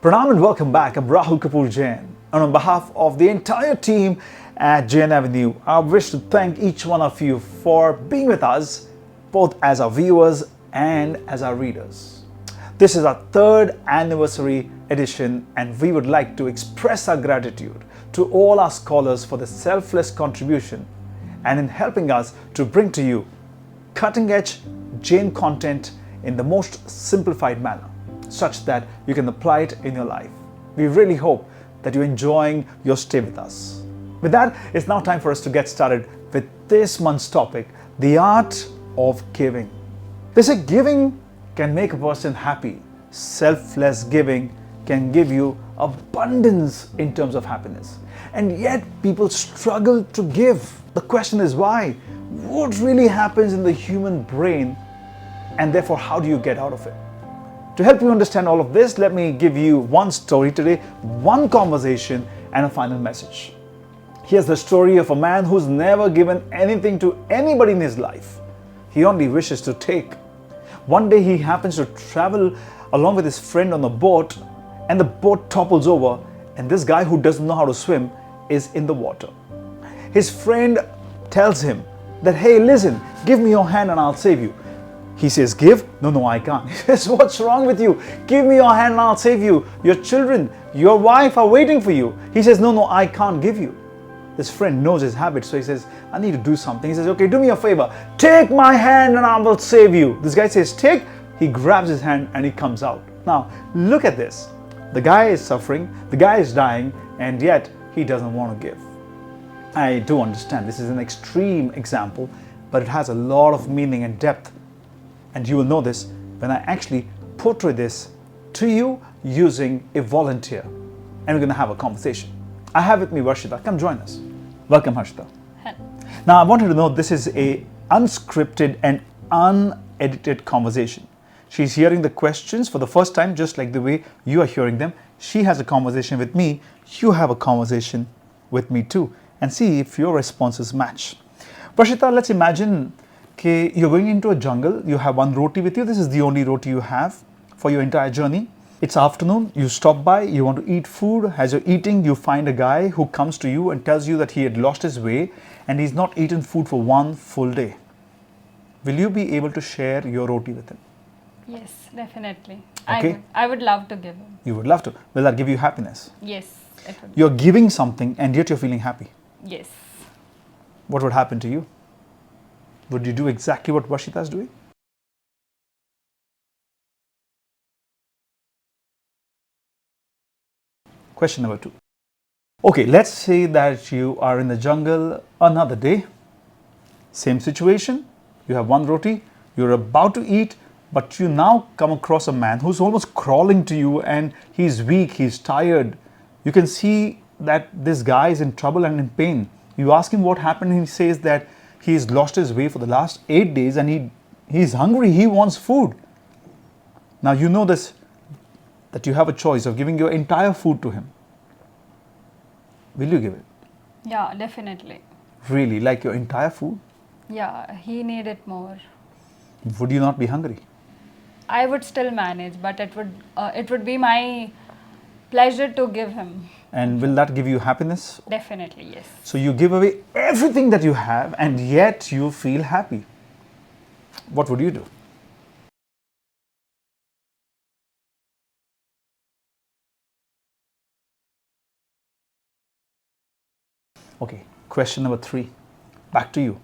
Pranam and welcome back. I'm Rahul Kapoor Jain. And on behalf of the entire team at Jain Avenue, I wish to thank each one of you for being with us, both as our viewers and as our readers. This is our third anniversary edition, and we would like to express our gratitude to all our scholars for the selfless contribution and in helping us to bring to you cutting-edge Jain content in the most simplified manner, such that you can apply it in your life. We really hope that you're enjoying your stay with us. With that, it's now time for us to get started with this month's topic, the art of giving. They say giving can make a person happy. Selfless giving can give you abundance in terms of happiness. And yet people struggle to give. The question is why? What really happens in the human brain, and therefore how do you get out of it? To help you understand all of this, let me give you one story today, one conversation, and a final message. Here's the story of a man who's never given anything to anybody in his life. He only wishes to take. One day he happens to travel along with his friend on a boat, and the boat topples over, and this guy who doesn't know how to swim is in the water. His friend tells him that, hey, listen, give me your hand and I'll save you. He says, give? No, I can't. He says, what's wrong with you? Give me your hand and I'll save you. Your children, your wife are waiting for you. He says, no, I can't give you. His friend knows his habit, so he says, I need to do something. He says, okay, do me a favor. Take my hand and I will save you. This guy says, take. He grabs his hand and he comes out. Now, look at this. The guy is suffering, the guy is dying, and yet he doesn't want to give. I do understand this is an extreme example, but it has a lot of meaning and depth. And you will know this when I actually portray this to you using a volunteer. And we're going to have a conversation. I have with me Varshita. Come join us. Welcome, Harshita. Hello. Now, I want you to know this is a unscripted and unedited conversation. She's hearing the questions for the first time, just like the way you are hearing them. She has a conversation with me. You have a conversation with me too. And see if your responses match. Varshita, let's imagine you're going into a jungle. You have one roti with you. This is the only roti you have for your entire journey. It's afternoon. You stop by. You want to eat food. As you're eating, you find a guy who comes to you and tells you that he had lost his way and he's not eaten food for one full day. Will you be able to share your roti with him? Yes, definitely. Okay. I would love to give him. You would love to. Will that give you happiness? Yes, it would. You're giving something and yet you're feeling happy. Yes. What would happen to you? Would you do exactly what Varshita is doing? Question number 2. Okay, let's say that you are in the jungle another day. Same situation. You have one roti. You're about to eat, but you now come across a man who's almost crawling to you and he's weak, he's tired. You can see that this guy is in trouble and in pain. You ask him what happened and he says that he's lost his way for the last 8 days and he's hungry, he wants food. Now you know this, that you have a choice of giving your entire food to him. Will you give it? Yeah, definitely. Really, like your entire food? Yeah, he needed more. Would you not be hungry? I would still manage, but it would be my pleasure to give him. And will that give you happiness? Definitely, yes. So you give away everything that you have and yet you feel happy. What would you do? Okay, question number 3. Back to you.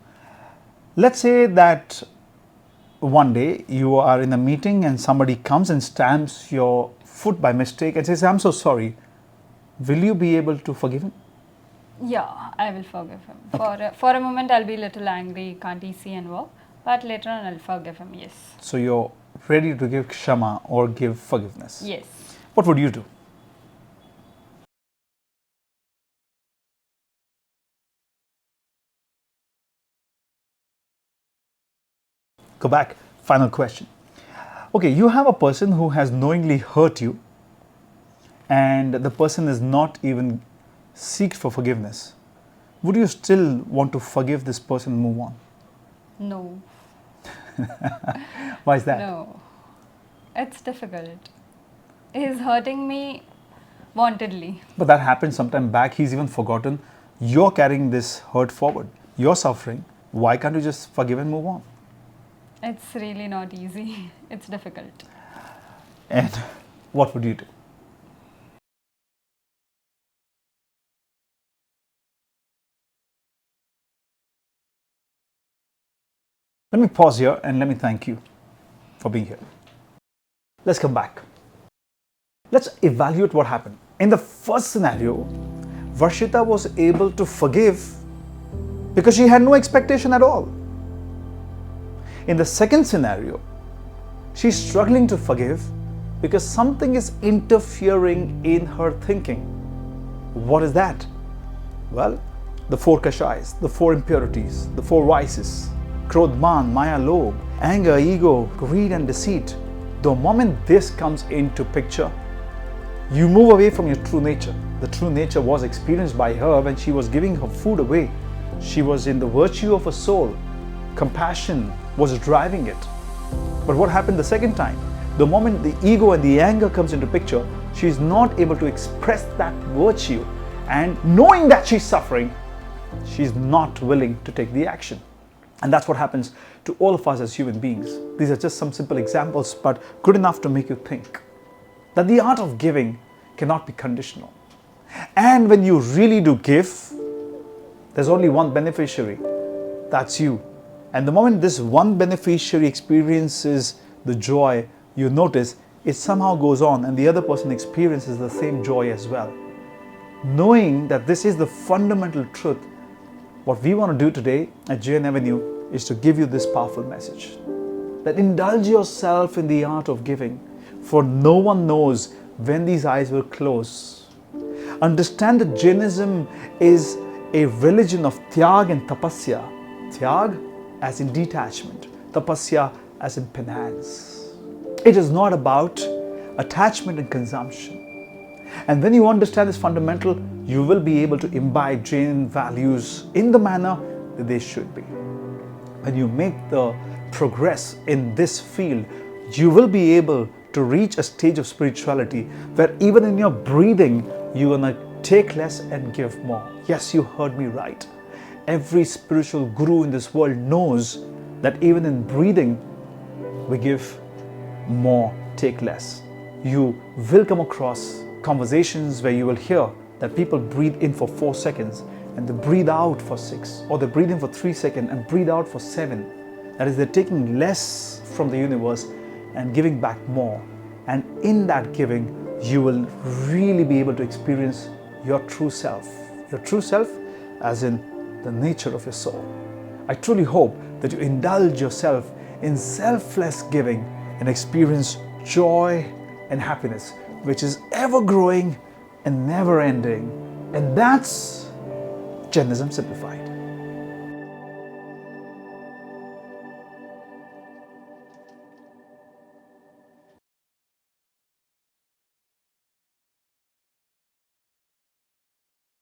Let's say that one day you are in a meeting and somebody comes and stamps your foot by mistake and says, I'm so sorry. Will you be able to forgive him? Yeah, I will forgive him. Okay. For a moment, I'll be a little angry, can't he see and walk? But later on, I'll forgive him, yes. So you're ready to give kshama or give forgiveness? Yes. What would you do? Go back. Final question. Okay, you have a person who has knowingly hurt you and the person is not even seeked for forgiveness. Would you still want to forgive this person and move on? No. Why is that? No. It's difficult. he's hurting me wantedly. But that happened sometime back. He's even forgotten. You're carrying this hurt forward. You're suffering. Why can't you just forgive and move on? It's really not easy. It's difficult. And what would you do? Let me pause here and let me thank you for being here. Let's come back. Let's evaluate what happened. In the first scenario, Varshita was able to forgive because she had no expectation at all. In the second scenario, she's struggling to forgive because something is interfering in her thinking. What is that? Well, the 4 kashais, the 4 impurities, the 4 vices, Krodh, Man, Maya, Lobh, anger, ego, greed and deceit. The moment this comes into picture, you move away from your true nature. The true nature was experienced by her when she was giving her food away. She was in the virtue of her soul. Compassion was driving it. But what happened the second time? The moment the ego and the anger comes into picture, she is not able to express that virtue, and knowing that she's suffering, she's not willing to take the action. And that's what happens to all of us as human beings. These are just some simple examples, but good enough to make you think that the art of giving cannot be conditional. And when you really do give, there's only one beneficiary. That's you. And the moment this one beneficiary experiences the joy, you notice it somehow goes on and the other person experiences the same joy as well. Knowing that this is the fundamental truth, what we want to do today at JN Avenue is to give you this powerful message. That indulge yourself in the art of giving, for no one knows when these eyes will close. Understand that Jainism is a religion of tyag and tapasya. Tyag as in detachment, tapasya as in penance. It is not about attachment and consumption. And when you understand this fundamental, you will be able to imbibe Jain values in the manner that they should be. When you make the progress in this field, you will be able to reach a stage of spirituality where even in your breathing, you're going to take less and give more. Yes, you heard me right. Every spiritual guru in this world knows that even in breathing, we give more, take less. You will come across conversations where you will hear that people breathe in for 4 seconds and they breathe out for 6, or they breathe in for 3 seconds and breathe out for 7. That is, they're taking less from the universe and giving back more. And in that giving, you will really be able to experience your true self. Your true self as in the nature of your soul. I truly hope that you indulge yourself in selfless giving and experience joy and happiness, which is ever growing and never ending. And that's Jainism simplified.